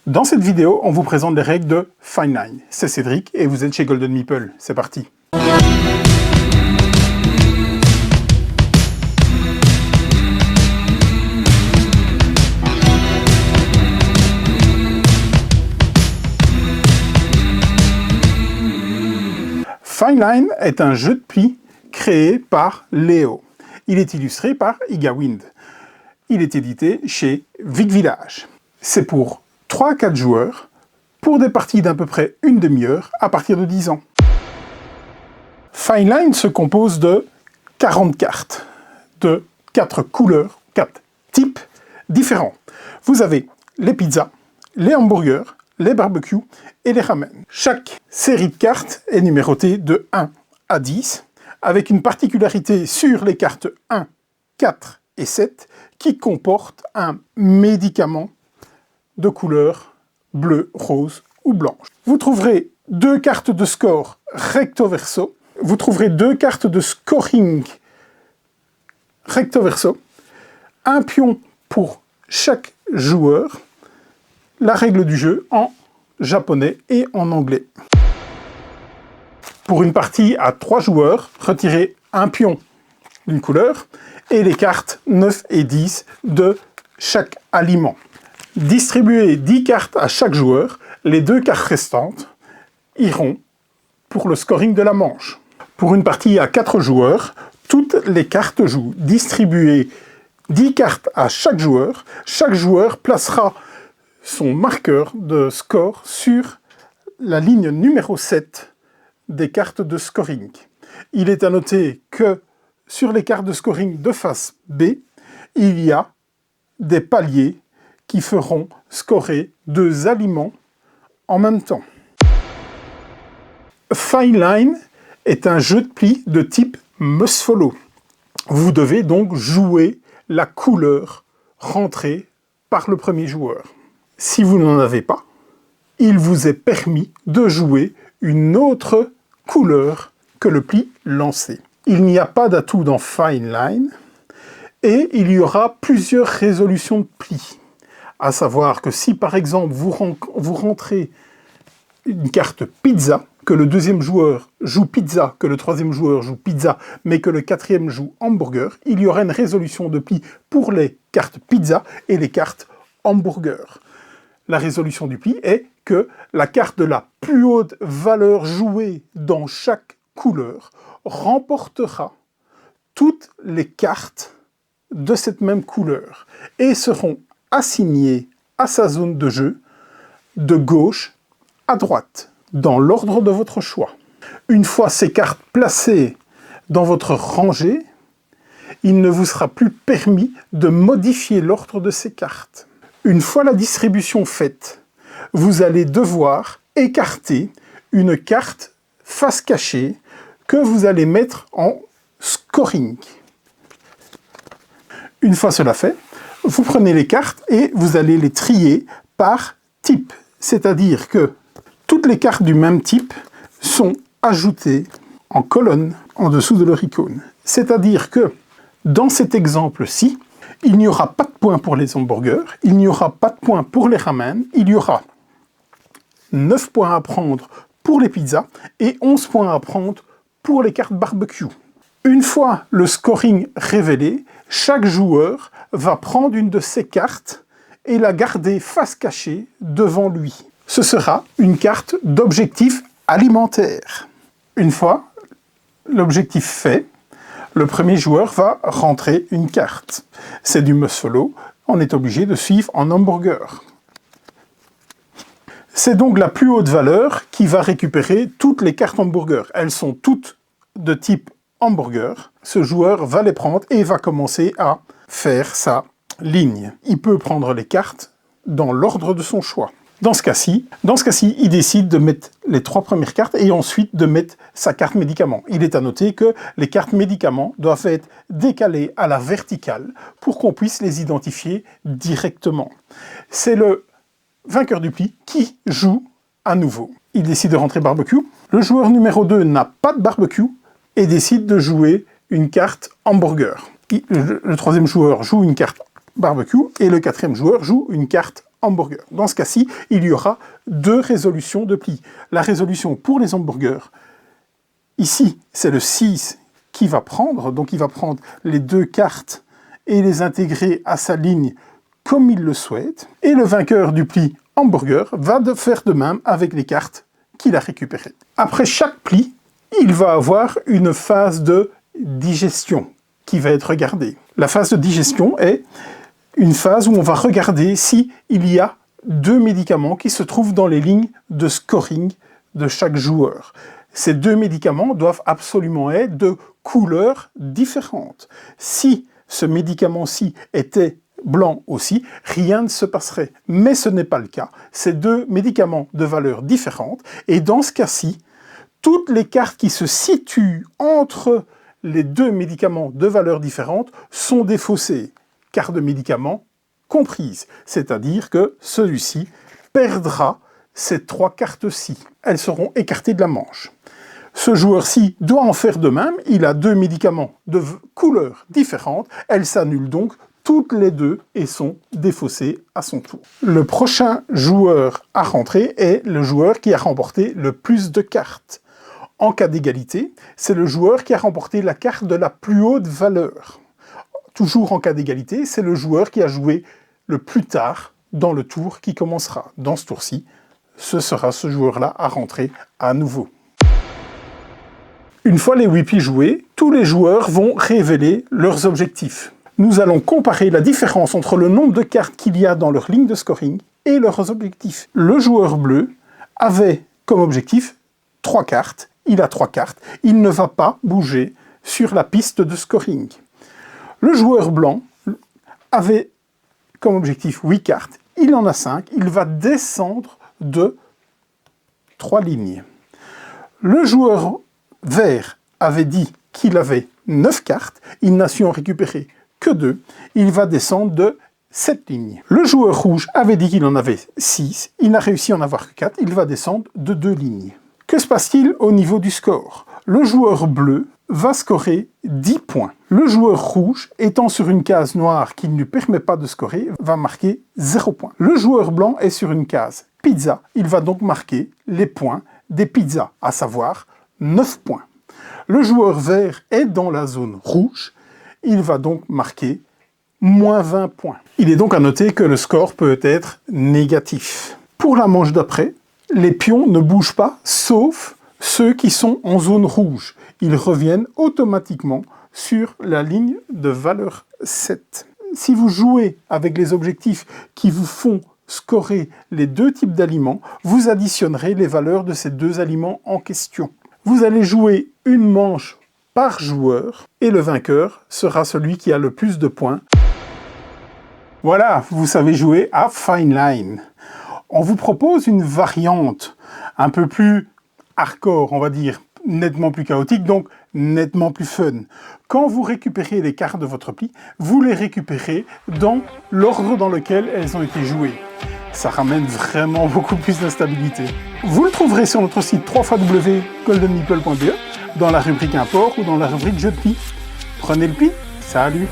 Dans cette vidéo, on vous présente les règles de Fine Line. C'est Cédric et vous êtes chez Golden Meeple. C'est parti. Fine Line est un jeu de plis créé par Léo. Il est illustré par Igawind. Il est édité chez Vic Village. C'est pour 3 à 4 joueurs, pour des parties d'à peu près une demi-heure à partir de 10 ans. Fine Line se compose de 40 cartes, de 4 couleurs, 4 types différents. Vous avez les pizzas, les hamburgers, les barbecues et les ramen. Chaque série de cartes est numérotée de 1 à 10, avec une particularité sur les cartes 1, 4 et 7, qui comportent un médicament de couleur bleu, rose ou blanche. Vous trouverez 2 cartes de score recto-verso, vous trouverez 2 cartes de scoring recto-verso, un pion pour chaque joueur, la règle du jeu en japonais et en anglais. Pour une partie à 3 joueurs, retirez un pion d'une couleur et les cartes 9 et 10 de chaque aliment. Distribuez 10 cartes à chaque joueur, les 2 cartes restantes iront pour le scoring de la manche. Pour une partie à 4 joueurs, toutes les cartes jouent. Distribuez 10 cartes à chaque joueur placera son marqueur de score sur la ligne numéro 7 des cartes de scoring. Il est à noter que sur les cartes de scoring de face B, il y a des paliers qui feront scorer 2 aliments en même temps. Fine Line est un jeu de plis de type must follow. Vous devez donc jouer la couleur rentrée par le premier joueur. Si vous n'en avez pas, il vous est permis de jouer une autre couleur que le pli lancé. Il n'y a pas d'atout dans Fine Line et il y aura plusieurs résolutions de plis. À savoir que si par exemple vous rentrez une carte pizza, que le deuxième joueur joue pizza, que le troisième joueur joue pizza, mais que le quatrième joue hamburger, il y aura une résolution de pli pour les cartes pizza et les cartes hamburger. La résolution du pli est que la carte de la plus haute valeur jouée dans chaque couleur remportera toutes les cartes de cette même couleur et seront assignées à sa zone de jeu de gauche à droite, dans l'ordre de votre choix. Une fois ces cartes placées dans votre rangée, il ne vous sera plus permis de modifier l'ordre de ces cartes. Une fois la distribution faite, vous allez devoir écarter une carte face cachée que vous allez mettre en scoring. Une fois cela fait, vous prenez les cartes et vous allez les trier par type. C'est-à-dire que toutes les cartes du même type sont ajoutées en colonne en dessous de leur icône. C'est-à-dire que dans cet exemple-ci, il n'y aura pas de points pour les hamburgers, il n'y aura pas de points pour les ramen, il y aura 9 points à prendre pour les pizzas et 11 points à prendre pour les cartes barbecue. Une fois le scoring révélé, chaque joueur va prendre une de ces cartes et la garder face cachée devant lui. Ce sera une carte d'objectif alimentaire. Une fois l'objectif fait, le premier joueur va rentrer une carte. C'est du must follow, on est obligé de suivre en hamburger. C'est donc la plus haute valeur qui va récupérer toutes les cartes hamburger. Elles sont toutes de type hamburger. Ce joueur va les prendre et va commencer à faire sa ligne. Il peut prendre les cartes dans l'ordre de son choix. Dans ce cas-ci, il décide de mettre les 3 premières cartes et ensuite de mettre sa carte médicament. Il est à noter que les cartes médicaments doivent être décalées à la verticale pour qu'on puisse les identifier directement. C'est le vainqueur du pli qui joue à nouveau. Il décide de rentrer barbecue. Le joueur numéro 2 n'a pas de barbecue et décide de jouer une carte hamburger. Le troisième joueur joue une carte barbecue et le quatrième joueur joue une carte hamburger. Dans ce cas-ci, il y aura 2 résolutions de plis. La résolution pour les hamburgers, ici, c'est le 6 qui va prendre, donc il va prendre les 2 cartes et les intégrer à sa ligne comme il le souhaite. Et le vainqueur du pli hamburger va faire de même avec les cartes qu'il a récupérées. Après chaque pli, il va avoir une phase de digestion qui va être regardée. La phase de digestion est une phase où on va regarder s'il y a 2 médicaments qui se trouvent dans les lignes de scoring de chaque joueur. Ces 2 médicaments doivent absolument être de couleurs différentes. Si ce médicament-ci était blanc aussi, rien ne se passerait. Mais ce n'est pas le cas. C'est 2 médicaments de valeurs différentes. Et dans ce cas-ci, toutes les cartes qui se situent entre les 2 médicaments de valeurs différentes sont défaussées, cartes de médicaments comprises. C'est-à-dire que celui-ci perdra ces 3 cartes-ci. Elles seront écartées de la manche. Ce joueur-ci doit en faire de même. Il a 2 médicaments de couleurs différentes. Elles s'annulent donc toutes les 2 et sont défaussées à son tour. Le prochain joueur à rentrer est le joueur qui a remporté le plus de cartes. En cas d'égalité, c'est le joueur qui a remporté la carte de la plus haute valeur. Toujours en cas d'égalité, c'est le joueur qui a joué le plus tard dans le tour qui commencera. Dans ce tour-ci, ce sera ce joueur-là à rentrer à nouveau. Une fois les 8 plis joués, tous les joueurs vont révéler leurs objectifs. Nous allons comparer la différence entre le nombre de cartes qu'il y a dans leur ligne de scoring et leurs objectifs. Le joueur bleu avait comme objectif 3 cartes. Il a 3 cartes. Il ne va pas bouger sur la piste de scoring. Le joueur blanc avait comme objectif 8 cartes. Il en a 5. Il va descendre de 3 lignes. Le joueur vert avait dit qu'il avait 9 cartes. Il n'a su en récupérer que 2. Il va descendre de 7 lignes. Le joueur rouge avait dit qu'il en avait 6. Il n'a réussi à en avoir que 4. Il va descendre de 2 lignes. Que se passe-t-il au niveau du score? Le joueur bleu va scorer 10 points. Le joueur rouge, étant sur une case noire qui ne lui permet pas de scorer, va marquer 0 points. Le joueur blanc est sur une case pizza. Il va donc marquer les points des pizzas, à savoir 9 points. Le joueur vert est dans la zone rouge. Il va donc marquer moins 20 points. Il est donc à noter que le score peut être négatif. Pour la manche d'après, les pions ne bougent pas, sauf ceux qui sont en zone rouge. Ils reviennent automatiquement sur la ligne de valeur 7. Si vous jouez avec les objectifs qui vous font scorer les 2 types d'aliments, vous additionnerez les valeurs de ces 2 aliments en question. Vous allez jouer une manche par joueur et le vainqueur sera celui qui a le plus de points. Voilà, vous savez jouer à Fine Line. On vous propose une variante un peu plus hardcore, on va dire, nettement plus chaotique, donc nettement plus fun. Quand vous récupérez les cartes de votre pli, vous les récupérez dans l'ordre dans lequel elles ont été jouées. Ça ramène vraiment beaucoup plus d'instabilité. Vous le trouverez sur notre site www.goldenmeeple.be, dans la rubrique import ou dans la rubrique jeu de pli. Prenez le pli, salut!